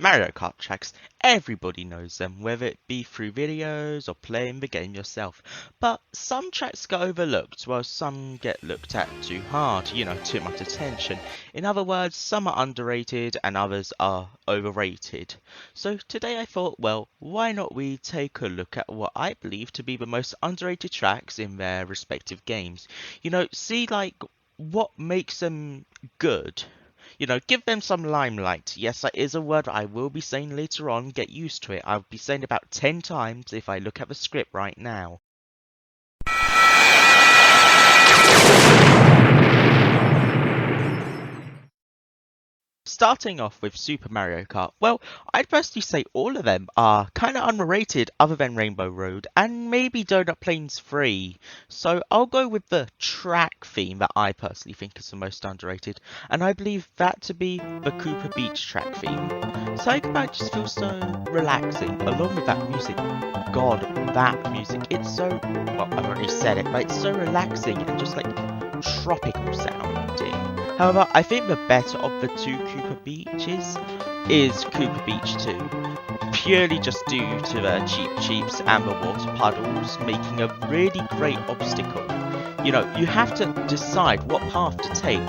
Mario Kart tracks, everybody knows them, whether it be through videos or playing the game yourself. But some tracks get overlooked, while some get looked at too hard, too much attention. In other words, some are underrated and others are overrated. So today I thought, well, why not we take a look at what I believe to be the most underrated tracks in their respective games. See like what makes them good. Give them some limelight. Yes, that is a word I will be saying later on. Get used to it. I'll be saying about 10 times if I look at the script right now. Starting off with Super Mario Kart, well, I'd personally say all of them are kind of underrated other than Rainbow Road and maybe Donut Plains 3. So I'll go with the track theme that I personally think is the most underrated, and I believe that to be the Cooper Beach track theme. Psychopath just feels so relaxing, along with that music. God, that music, it's so, well, I've already said it, but it's so relaxing and just like tropical sounding. However, I think the better of the two Cooper Beaches is Cooper Beach 2, purely just due to the cheap cheeps and the water puddles making a really great obstacle. You have to decide what path to take.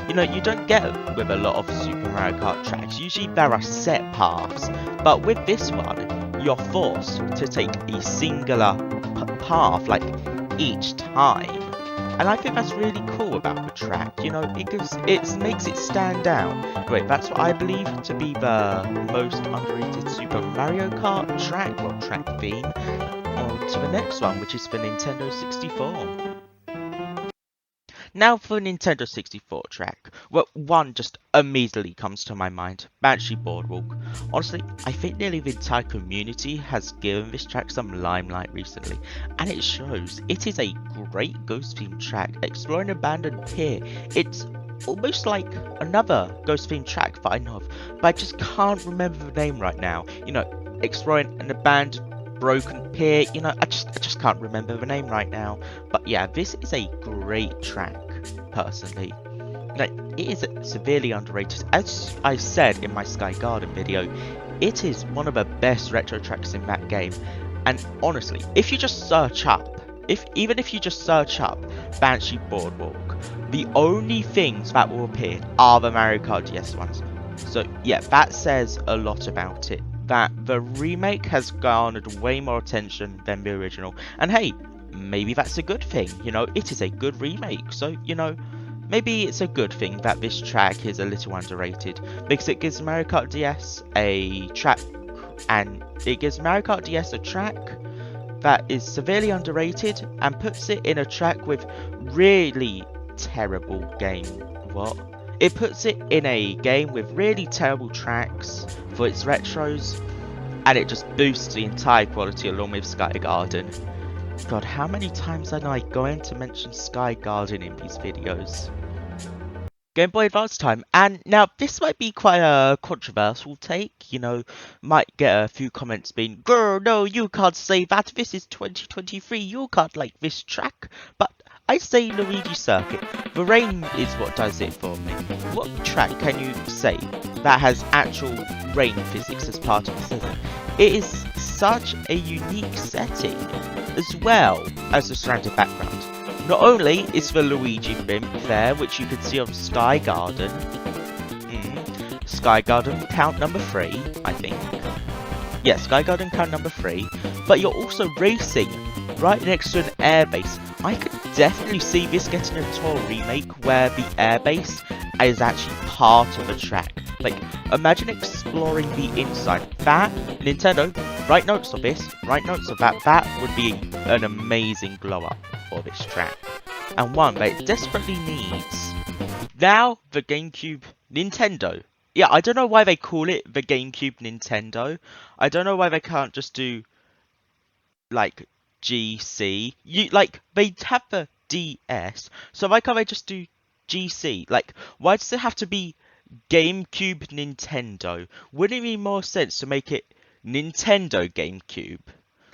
You don't get it with a lot of Super Mario Kart tracks. Usually there are set paths, but with this one, you're forced to take a singular path, like each time. And I think that's really cool about the track, it makes it stand out. Wait, that's what I believe to be the most underrated Super Mario Kart track, well, track theme. On to the next one, which is for Nintendo 64. Now for Nintendo 64 track, well, one just immediately comes to my mind, Banshee Boardwalk. Honestly, I think nearly the entire community has given this track some limelight recently, and it shows. It is a great ghost themed track, exploring an abandoned pier. It's almost like another ghost themed track that I know of, but I just can't remember the name right now. Exploring an abandoned broken pier, I just can't remember the name right now. But yeah, this is a great track, personally. It is severely underrated. As I said in my Sky Garden video, it is one of the best retro tracks in that game. And honestly, if you just search up, even if you just search up Banshee Boardwalk, the only things that will appear are the Mario Kart DS ones. So yeah, that says a lot about it. That the remake has garnered way more attention than the original. And hey, maybe that's a good thing. It is a good remake. So, maybe it's a good thing that this track is a little underrated. Because it gives Mario Kart DS a track, and it gives Mario Kart DS a track that is severely underrated and puts it in a track with really terrible game. What? It puts it in a game with really terrible tracks for its retros, and it just boosts the entire quality along with Sky Garden. God, how many times am I going to mention Sky Garden in these videos? Game Boy Advance time, and now this might be quite a controversial take, might get a few comments being, "Girl, no, you can't say that, this is 2023, you can't like this track," but I say Luigi Circuit. The rain is what does it for me. What track can you say that has actual rain physics as part of the setting? It is such a unique setting, as well as the surrounding background. Not only is the Luigi blimp there, which you can see on Sky Garden. Sky Garden count number 3, I think. Yeah, Sky Garden count number 3. But you're also racing right next to an airbase. I could definitely see this getting a tour remake where the airbase is actually part of a track. Like, imagine exploring the inside. That, Nintendo, write notes of this, write notes of that. That would be an amazing glow up for this track. And one that it desperately needs. Now, the GameCube Nintendo. Yeah, I don't know why they call it the GameCube Nintendo. I don't know why they can't just do, like, GC. They have the DS, so why can't they just do GC? Like, why does it have to be GameCube Nintendo? Wouldn't it make more sense to make it Nintendo GameCube?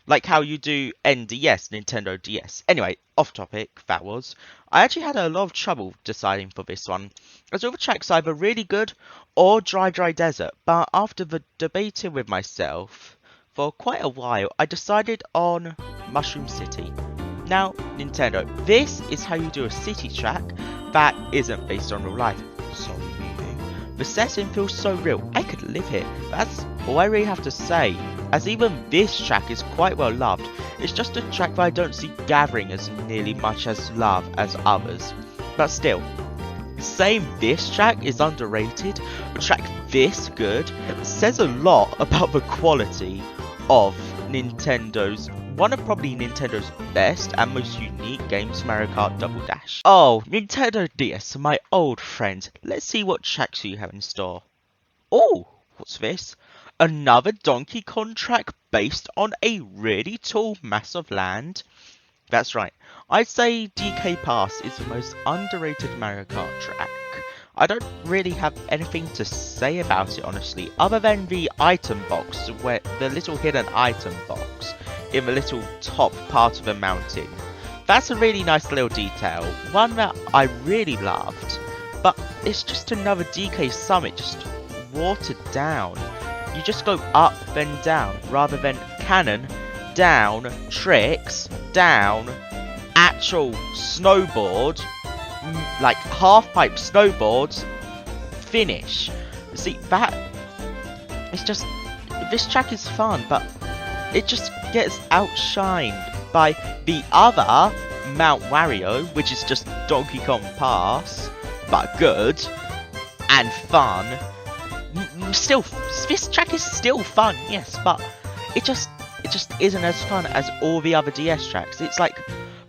like how you do NDS, Nintendo DS. Anyway, off topic, that was. I actually had a lot of trouble deciding for this one, as all the tracks either really good or dry desert, but after the debating with myself for quite a while, I decided on Mushroom City. Now, Nintendo, this is how you do a city track that isn't based on real life. Sorry, Moo. The setting feels so real. I could live here. That's all I really have to say, as even this track is quite well loved. It's just a track that I don't see gathering as nearly much as love as others. But still, saying this track is underrated, a track this good, says a lot about the quality of one of probably Nintendo's best and most unique games, Mario Kart Double Dash. Oh, Nintendo DS, my old friend. Let's see what tracks you have in store. Oh, what's this? Another Donkey Kong track based on a really tall mass of land? That's right. I'd say DK Pass is the most underrated Mario Kart track. I don't really have anything to say about it, honestly, other than the item box, where the little hidden item box in the little top part of the mountain. That's a really nice little detail, one that I really loved, but it's just another DK Summit just watered down. You just go up then down, rather than cannon, down, tricks, down, actual snowboard, like half-pipe snowboards, finish. See, that, it's just, this track is fun, but it just gets outshined by the other Mount Wario, which is just Donkey Kong Pass, but good, and fun. Still, this track is still fun, yes, but it just isn't as fun as all the other DS tracks. It's like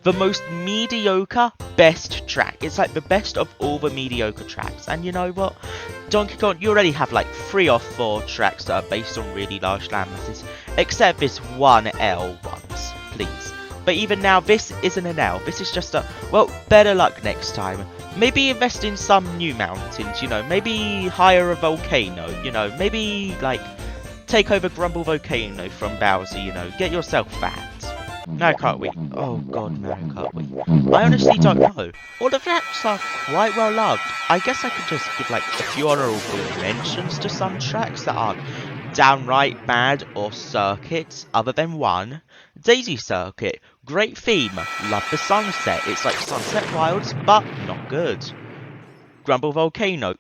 the most mediocre best track. It's like the best of all the mediocre tracks. And you know what? Donkey Kong, you already have like 3 or 4 tracks that are based on really large land masses, except this one L once, please. But even now, this isn't an L. This is just a, well, better luck next time. Maybe invest in some new mountains, you know, maybe hire a volcano, you know, maybe, like, take over Grumble Volcano from Bowser, you know, get yourself that. Mario Kart Wii. Oh god, Mario Kart Wii. I honestly don't know. All the tracks are quite well loved. I guess I could just give, like, a few honourable mentions to some tracks that aren't downright bad or circuits, other than one. Daisy Circuit, great theme, love the sunset, it's like Sunset Wilds, but not good. Grumble Volcano,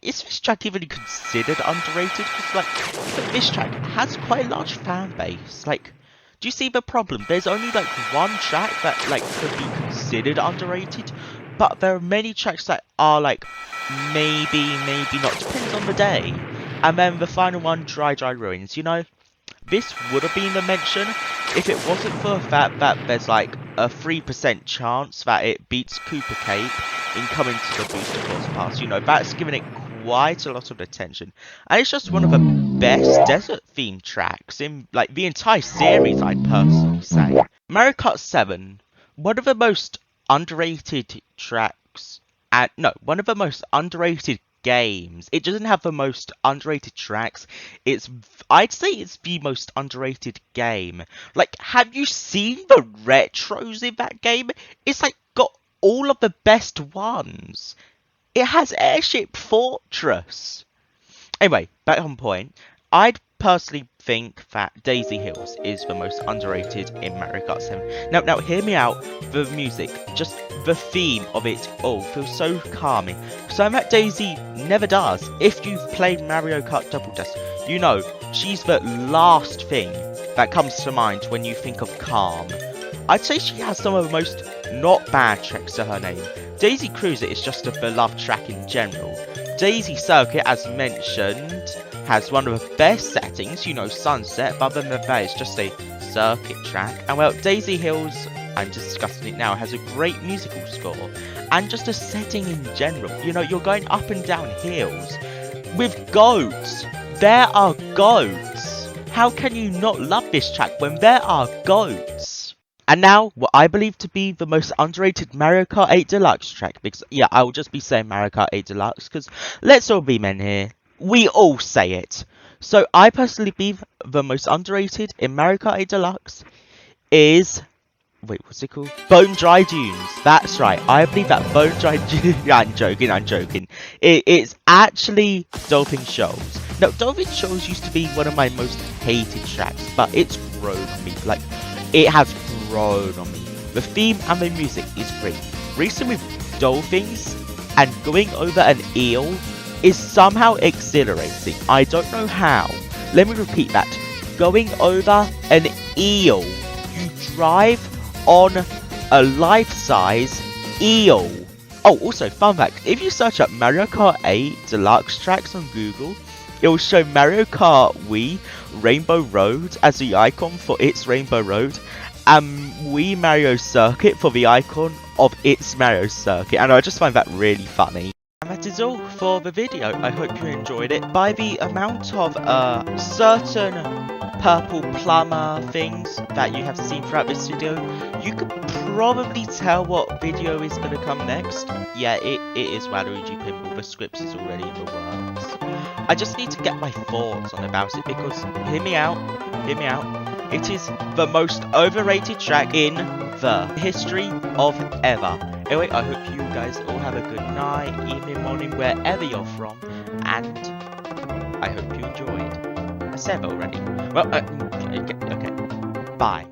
is this track even considered underrated? Because, like, this track has quite a large fan base. Like, do you see the problem? There's only, like, one track that, like, could be considered underrated, but there are many tracks that are, like, maybe not, depends on the day. And then the final one, Dry Ruins, you know? This would have been the mention if it wasn't for the fact that there's like a 3% chance that it beats Cooper Cape in coming to the Booster Course Pass. You know, that's given it quite a lot of attention. And it's just one of the best desert themed tracks in like the entire series, I'd personally say. Mario Kart 7, one of the most underrated tracks, one of the most underrated games. It doesn't have the most underrated tracks. I'd say it's the most underrated game. Like, have you seen the retros in that game? It's like got all of the best ones. It has Airship Fortress. Anyway, back on point. I'd personally think that Daisy Hills is the most underrated in Mario Kart 7. Now hear me out. The music, just the theme of it all feels so calming. Something that Daisy never does. If you've played Mario Kart Double Dash, you know she's the last thing that comes to mind when you think of calm. I'd say she has some of the most not bad tracks to her name. Daisy Cruiser is just a beloved track in general. Daisy Circuit, as mentioned, has one of the best settings, you know, sunset, but other than that, it's just a circuit track. And well, Daisy Hills, I'm discussing it now, has a great musical score, and just a setting in general. You know, you're going up and down hills with goats. There are goats. How can you not love this track when there are goats? And now, what I believe to be the most underrated Mario Kart 8 Deluxe track, because, yeah, I will just be saying Mario Kart 8 Deluxe, because let's all be men here. We all say it. So I personally believe the most underrated in Mario Kart 8 Deluxe is, wait, what's it called? Bone Dry Dunes. That's right. I believe that Bone Dry Dunes. I'm joking. It's actually Dolphin Shoals. Now, Dolphin Shoals used to be one of my most hated tracks, but it's grown on me. Like, it has grown on me. The theme and the music is great. Racing with dolphins and going over an eel is somehow exhilarating. I don't know how. Let me repeat that. Going over an eel. You drive on a life-size eel. Oh, also, fun fact, if you search up Mario Kart 8 Deluxe tracks on Google, it will show Mario Kart Wii Rainbow Road as the icon for its Rainbow Road, and Wii Mario Circuit for the icon of its Mario Circuit, and I just find that really funny. And that is all for the video. I hope you enjoyed it. By the amount of certain purple plumber things that you have seen throughout this video, you could probably tell what video is going to come next. Yeah, it is Waluigi Pinball. The script is already in the works. I just need to get my thoughts on about it because, hear me out, it is the most overrated track in the history of ever. Anyway, I hope you guys all have a good night, evening, morning, wherever you're from, and I hope you enjoyed. I said that already. Well, okay. Bye.